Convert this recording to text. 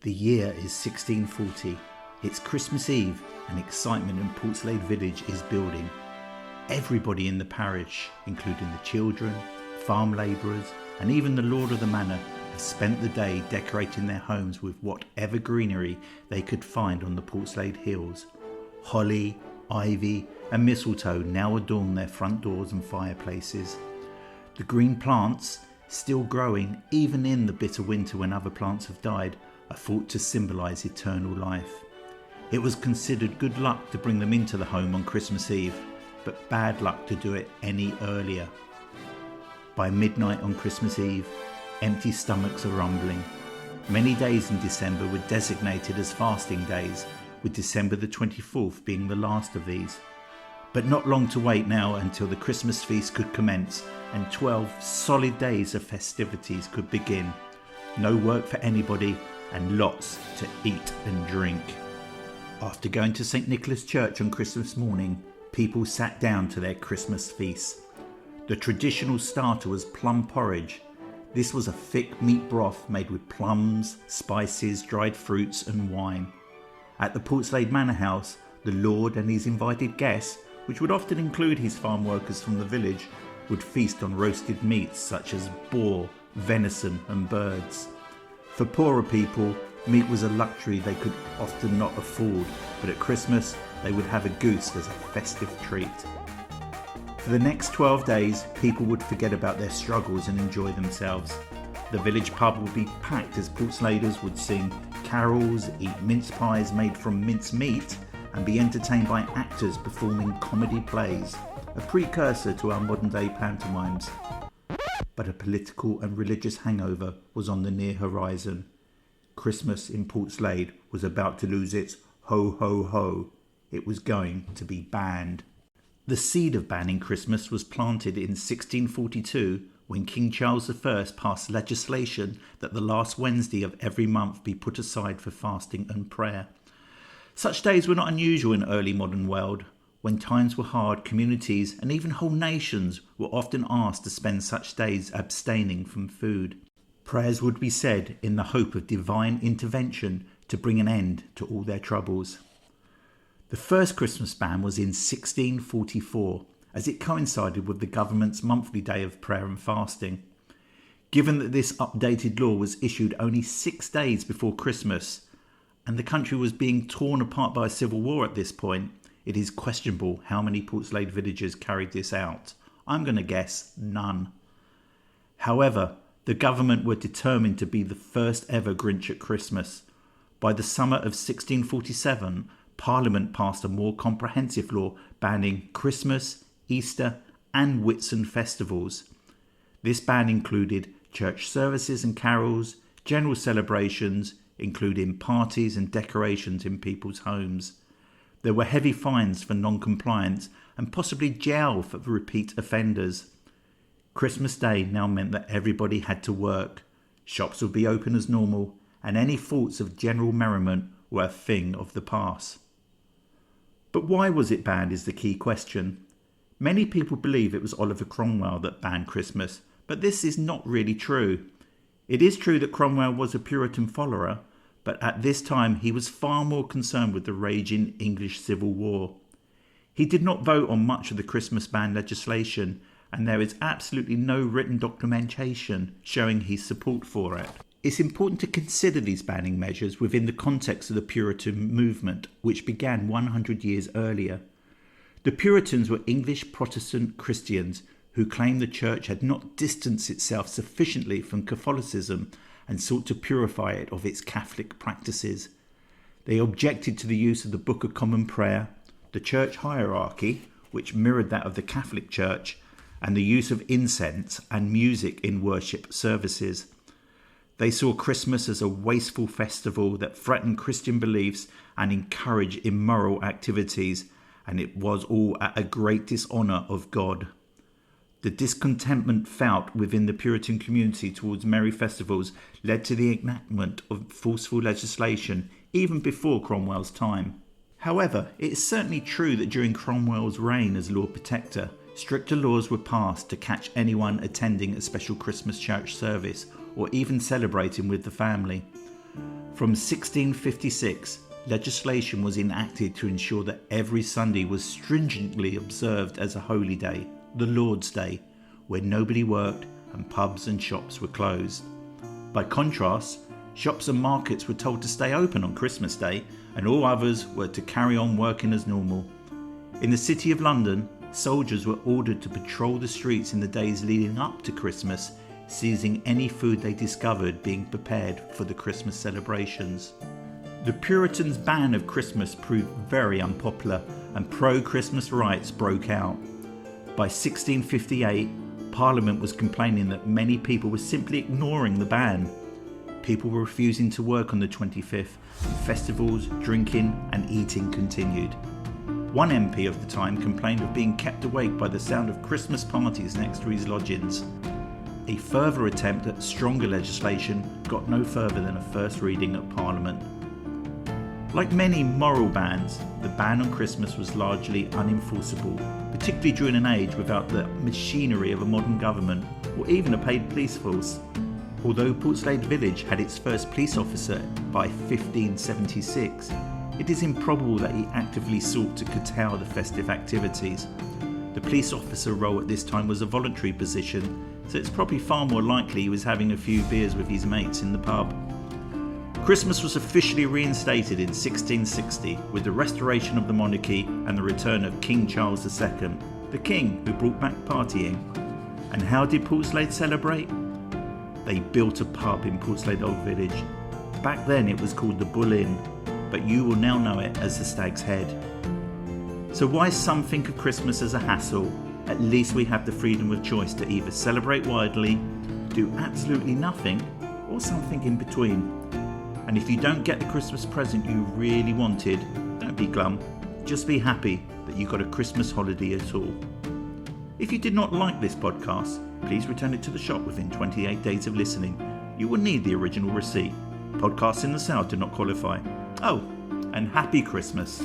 The year is 1640. It's Christmas Eve and excitement in Portslade village is building. Everybody in the parish, including the children, farm labourers and even the lord of the manor, have spent the day decorating their homes with whatever greenery they could find on the Portslade hills. Holly, ivy and mistletoe now adorn their front doors and fireplaces. The green plants, still growing even in the bitter winter when other plants have died, are thought to symbolise eternal life. It was considered good luck to bring them into the home on Christmas Eve, but bad luck to do it any earlier. By midnight on Christmas Eve, empty stomachs are rumbling. Many days in December were designated as fasting days, with December the 24th being the last of these. But not long to wait now until the Christmas feast could commence and 12 solid days of festivities could begin. No work for anybody and lots to eat and drink. After going to St. Nicholas Church on Christmas morning, people sat down to their Christmas feast. The traditional starter was plum porridge. This was a thick meat broth made with plums, spices, dried fruits and wine. At the Portslade Manor House, the Lord and his invited guests, which would often include his farm workers from the village, would feast on roasted meats such as boar, venison and birds. For poorer people, meat was a luxury they could often not afford, but at Christmas they would have a goose as a festive treat. For the next 12 days, people would forget about their struggles and enjoy themselves. The village pub would be packed as Portsladers would sing carols, eat mince pies made from mince meat, and be entertained by actors performing comedy plays, a precursor to our modern day pantomimes. But a political and religious hangover was on the near horizon. Christmas in Portslade was about to lose its ho ho ho. It was going to be banned. The seed of banning Christmas was planted in 1642 when King Charles I passed legislation that the last Wednesday of every month be put aside for fasting and prayer. Such days were not unusual in early modern world. When times were hard, communities and even whole nations were often asked to spend such days abstaining from food. Prayers would be said in the hope of divine intervention to bring an end to all their troubles. The first Christmas ban was in 1644, as it coincided with the government's monthly day of prayer and fasting. Given that this updated law was issued only 6 days before Christmas, and the country was being torn apart by a civil war at this point, it is questionable how many Portslade villagers carried this out. I'm going to guess none. However, the government were determined to be the first ever Grinch at Christmas. By the summer of 1647, Parliament passed a more comprehensive law banning Christmas, Easter and Whitsun festivals. This ban included church services and carols, general celebrations, including parties and decorations in people's homes. There were heavy fines for non-compliance and possibly jail for repeat offenders. Christmas Day now meant that everybody had to work. Shops would be open as normal, and any thoughts of general merriment were a thing of the past. But why was it banned is the key question. Many people believe it was Oliver Cromwell that banned Christmas, but this is not really true. It is true that Cromwell was a Puritan follower, but at this time he was far more concerned with the raging English Civil War. He did not vote on much of the Christmas ban legislation, and there is absolutely no written documentation showing his support for it. It's important to consider these banning measures within the context of the Puritan movement, which began 100 years earlier. The Puritans were English Protestant Christians who claimed the church had not distanced itself sufficiently from Catholicism and sought to purify it of its Catholic practices. They objected to the use of the Book of Common Prayer, the church hierarchy, which mirrored that of the Catholic Church, and the use of incense and music in worship services. They saw Christmas as a wasteful festival that threatened Christian beliefs and encouraged immoral activities, and it was all at a great dishonour of God. The discontentment felt within the Puritan community towards merry festivals led to the enactment of forceful legislation even before Cromwell's time. However, it is certainly true that during Cromwell's reign as Lord Protector, stricter laws were passed to catch anyone attending a special Christmas church service or even celebrating with the family. From 1656, legislation was enacted to ensure that every Sunday was stringently observed as a holy day, the Lord's Day, where nobody worked and pubs and shops were closed. By contrast, shops and markets were told to stay open on Christmas Day, and all others were to carry on working as normal. In the City of London, soldiers were ordered to patrol the streets in the days leading up to Christmas, seizing any food they discovered being prepared for the Christmas celebrations. The Puritans' ban of Christmas proved very unpopular, and pro-Christmas riots broke out. By 1658, Parliament was complaining that many people were simply ignoring the ban. People were refusing to work on the 25th, and festivals, drinking and eating continued. One MP of the time complained of being kept awake by the sound of Christmas parties next to his lodgings. A further attempt at stronger legislation got no further than a first reading at Parliament. Like many moral bans, the ban on Christmas was largely unenforceable, particularly during an age without the machinery of a modern government or even a paid police force. Although Portslade village had its first police officer by 1576, it is improbable that he actively sought to curtail the festive activities. The police officer role at this time was a voluntary position, so it's probably far more likely he was having a few beers with his mates in the pub. Christmas was officially reinstated in 1660 with the restoration of the monarchy and the return of King Charles II, the king who brought back partying. And how did Portslade celebrate? They built a pub in Portslade Old Village. Back then it was called the Bull Inn, but you will now know it as the Stag's Head. So why some think of Christmas as a hassle, at least we have the freedom of choice to either celebrate widely, do absolutely nothing, or something in between. And if you don't get the Christmas present you really wanted, don't be glum, just be happy that you got a Christmas holiday at all. If you did not like this podcast, please return it to the shop within 28 days of listening. You will need the original receipt. Podcasts in the South do not qualify. Oh, and Happy Christmas.